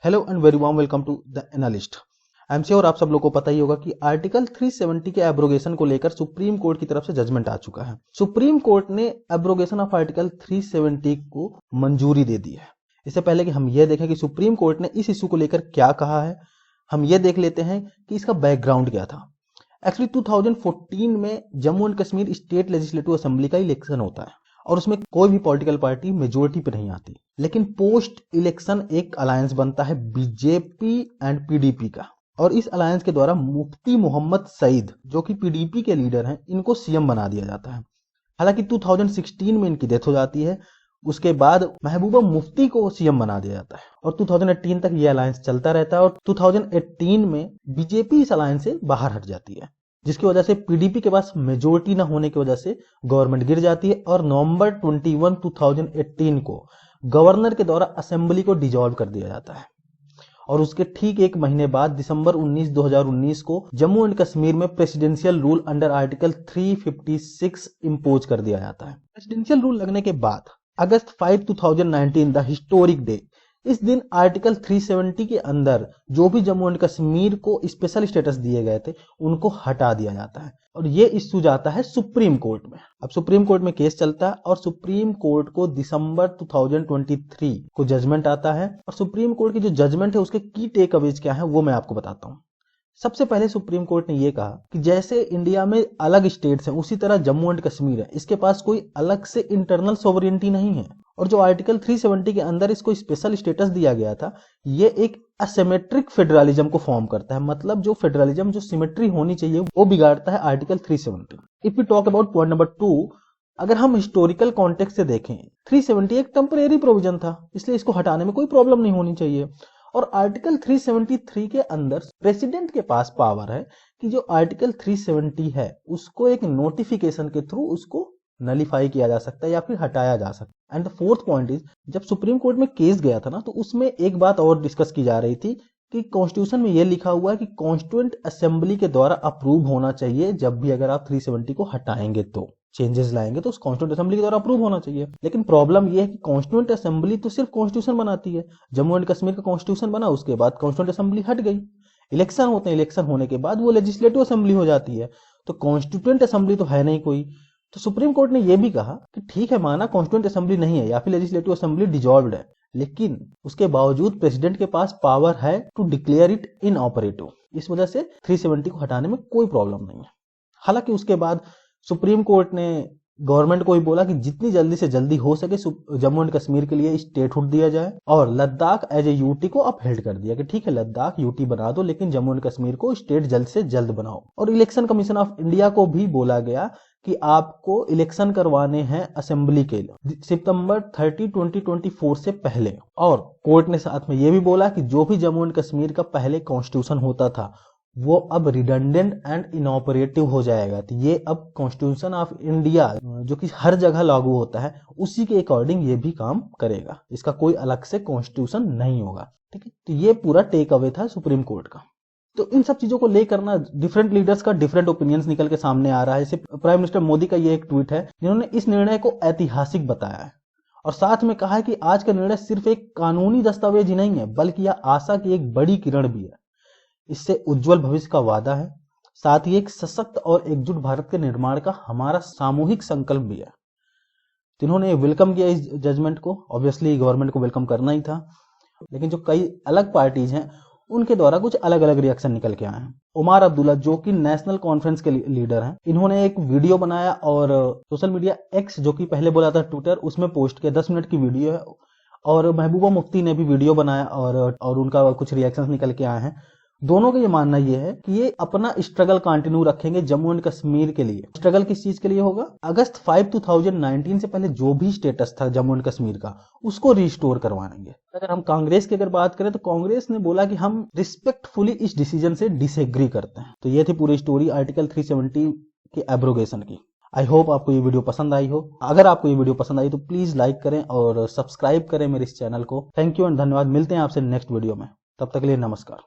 Hello and very warm welcome to the analyst. I am sure आप सब लोगों को पता ही होगा कि आर्टिकल 370 के एब्रोगेशन को लेकर सुप्रीम कोर्ट की तरफ से जजमेंट आ चुका है। सुप्रीम कोर्ट ने एब्रोगेशन ऑफ आर्टिकल 370 को मंजूरी दे दी है। इससे पहले कि हम यह देखें कि सुप्रीम कोर्ट ने इस इशू को लेकर क्या कहा है, हम यह देख लेते हैं कि इसका बैकग्राउंड क्या था। एक्चुअली 2014 में Jammu and Kashmir state legislative assembly का इलेक्शन होता है और उसमें कोई भी पॉलिटिकल पार्टी मेजोरिटी पे नहीं आती, लेकिन पोस्ट इलेक्शन एक अलायंस बनता है बीजेपी एंड पीडीपी का, और इस अलायंस के द्वारा मुफ्ती मोहम्मद सईद जो कि पीडीपी के लीडर हैं, इनको सीएम बना दिया जाता है। हालांकि 2016 में इनकी डेथ हो जाती है। उसके बाद महबूबा मुफ्ती को सीएम बना दिया जाता है और 2018 तक ये अलायंस चलता रहता है और 2018 में बीजेपी इस अलायंस से बाहर हट जाती है, जिसकी वजह से पीडीपी के पास मेजोरिटी न होने की वजह से गवर्नमेंट गिर जाती है और नवंबर 21, 2018 को गवर्नर के द्वारा असेंबली को डिसॉल्व कर दिया जाता है। और उसके ठीक एक महीने बाद दिसंबर 19, 2019 को जम्मू एंड कश्मीर में presidential rule under article 356 impose कर दिया जाता है। प्रेसिडेंशियल रूल लगने के बाद अगस्त 5, 2019 द हिस्टोरिक डे, इस दिन आर्टिकल 370 के अंदर जो भी जम्मू एंड कश्मीर को स्पेशल स्टेटस दिए गए थे उनको हटा दिया जाता है और ये इश्यू जाता है सुप्रीम कोर्ट में। अब सुप्रीम कोर्ट में केस चलता है और सुप्रीम कोर्ट को दिसंबर 2023 को जजमेंट आता है और सुप्रीम कोर्ट की जो जजमेंट है उसके की टेक अवेज क्या है वो मैं आपको बताता हूँ। सबसे पहले सुप्रीम कोर्ट ने यह कहा कि जैसे इंडिया में अलग स्टेट्स हैं उसी तरह जम्मू एंड कश्मीर है, इसके पास कोई अलग से इंटरनल सोवरेनिटी नहीं है और जो आर्टिकल 370 के अंदर इसको स्पेशल स्टेटस दिया गया था ये एक असिमेट्रिक फेडरलिज्म को फॉर्म करता है। मतलब जो फेडरलिज्म जो सिमेट्री होनी चाहिए वो बिगाड़ता है article 370। If we talk about point number 2, अगर हम हिस्टोरिकल कॉन्टेक्स्ट से देखें 370 एक टेम्परेरी प्रोविजन था, इसलिए इसको हटाने में कोई प्रॉब्लम नहीं होनी चाहिए। और आर्टिकल 373 के अंदर प्रेसिडेंट के पास पावर है कि जो आर्टिकल 370 है उसको एक नोटिफिकेशन के थ्रू उसको नलीफाई किया जा सकता है या फिर हटाया जा सकता है। And the fourth point is, जब सुप्रीम कोर्ट में केस गया था ना तो उसमें एक बात और डिस्कस की जा रही थी कि कॉन्स्टिट्यूशन में यह लिखा हुआ है कि कॉन्स्टिट्यूएंट असेंबली के द्वारा अप्रूव होना चाहिए। जब भी अगर आप 370 को हटाएंगे तो चेंजेस लाएंगे तो उस कॉन्स्टिट्यूएंट असेंबली के द्वारा अप्रूव होना चाहिए। लेकिन प्रॉब्लम यह है कि कॉन्स्टिट्यूएंट असेंबली तो सिर्फ कॉन्स्टिट्यूशन बनाती है। जम्मू एंड कश्मीर का कॉन्स्टिट्यूशन बना, उसके बाद कॉन्स्टिट्यूएंट असेंबली हट गई, इलेक्शन होते हैं, इलेक्शन होने के बाद वो लेजिस्लेटिव असेंबली हो जाती है, तो कॉन्स्टिट्यूएंट असेंबली तो है नहीं कोई। तो सुप्रीम कोर्ट ने यह भी कहा कि ठीक है, माना कॉन्स्टिट्यूएंट असेंबली नहीं है या फिर लेजिस्लेटिव असेंबली डिसॉल्व्ड है, लेकिन उसके बावजूद प्रेसिडेंट के पास पावर है टू डिक्लेयर इट इनऑपरेटिव। इस वजह से 370 को हटाने में कोई प्रॉब्लम नहीं है। हालांकि उसके बाद सुप्रीम कोर्ट ने गवर्नमेंट को भी बोला कि जितनी जल्दी से जल्दी हो सके जम्मू एंड कश्मीर के लिए स्टेटहुड दिया जाए और लद्दाख एज ए यूटी को अपहेल्ड कर दिया कि ठीक है लद्दाख यूटी बना दो लेकिन जम्मू एंड कश्मीर को स्टेट जल्द से जल्द बनाओ। और इलेक्शन कमीशन ऑफ इंडिया को भी बोला गया कि आपको इलेक्शन करवाने हैं असेंबली के लिए सितंबर 30, 2024 से पहले। और कोर्ट ने साथ में यह भी बोला कि जो भी जम्मू एंड कश्मीर का पहले कॉन्स्टिट्यूशन होता था वो अब रिडंडेंट एंड इनऑपरेटिव हो जाएगा। तो ये अब कॉन्स्टिट्यूशन ऑफ इंडिया जो कि हर जगह लागू होता है उसी के अकॉर्डिंग ये भी काम करेगा, इसका कोई अलग से कॉन्स्टिट्यूशन नहीं होगा। ठीक है, तो ये पूरा टेक अवे था सुप्रीम कोर्ट का। तो इन सब चीजों को लेकर ना डिफरेंट लीडर्स का डिफरेंट ओपिनियंस निकल के सामने आ रहा है। जैसे प्राइम मिनिस्टर मोदी का ये एक ट्वीट है जिन्होंने इस निर्णय को ऐतिहासिक बताया है और साथ में कहा है कि आज का निर्णय सिर्फ एक कानूनी दस्तावेज ही नहीं है बल्कि यह आशा की एक बड़ी किरण भी है। इससे उज्जवल भविष्य का वादा है, साथ ही एक सशक्त और एकजुट भारत के निर्माण का हमारा सामूहिक संकल्प भी है। तो इन्होंने वेलकम किया इस जजमेंट को। ऑब्वियसली गवर्नमेंट को वेलकम करना ही था, लेकिन जो कई अलग पार्टीज हैं उनके द्वारा कुछ अलग अलग रिएक्शन निकल के आए हैं। उमर अब्दुल्ला जो कि नेशनल कॉन्फ्रेंस के लीडर हैं, इन्होंने एक वीडियो बनाया और सोशल मीडिया एक्स जो कि पहले बोला था ट्विटर, उसमें पोस्ट किया। 10 मिनट की वीडियो है और महबूबा मुफ्ती ने भी वीडियो बनाया और उनका कुछ रिएक्शंस निकल के आए हैं। दोनों का ये मानना ये है कि ये अपना स्ट्रगल कंटिन्यू रखेंगे जम्मू एंड कश्मीर के लिए। स्ट्रगल किस चीज के लिए होगा? अगस्त 5, 2019 से पहले जो भी स्टेटस था जम्मू एंड कश्मीर का उसको रिस्टोर करवाएंगे। अगर हम कांग्रेस की अगर बात करें तो कांग्रेस ने बोला कि हम रिस्पेक्टफुली इस डिसीजन से डिसएग्री करते हैं। तो ये थी पूरी स्टोरी आर्टिकल 370 के एब्रोगेशन की। आई होप आपको ये वीडियो पसंद आई हो। अगर आपको ये वीडियो पसंद आई तो प्लीज लाइक करें और सब्सक्राइब करें मेरे इस चैनल को। थैंक यू एंड धन्यवाद। मिलते हैं आपसे नेक्स्ट वीडियो में, तब तक के लिए नमस्कार।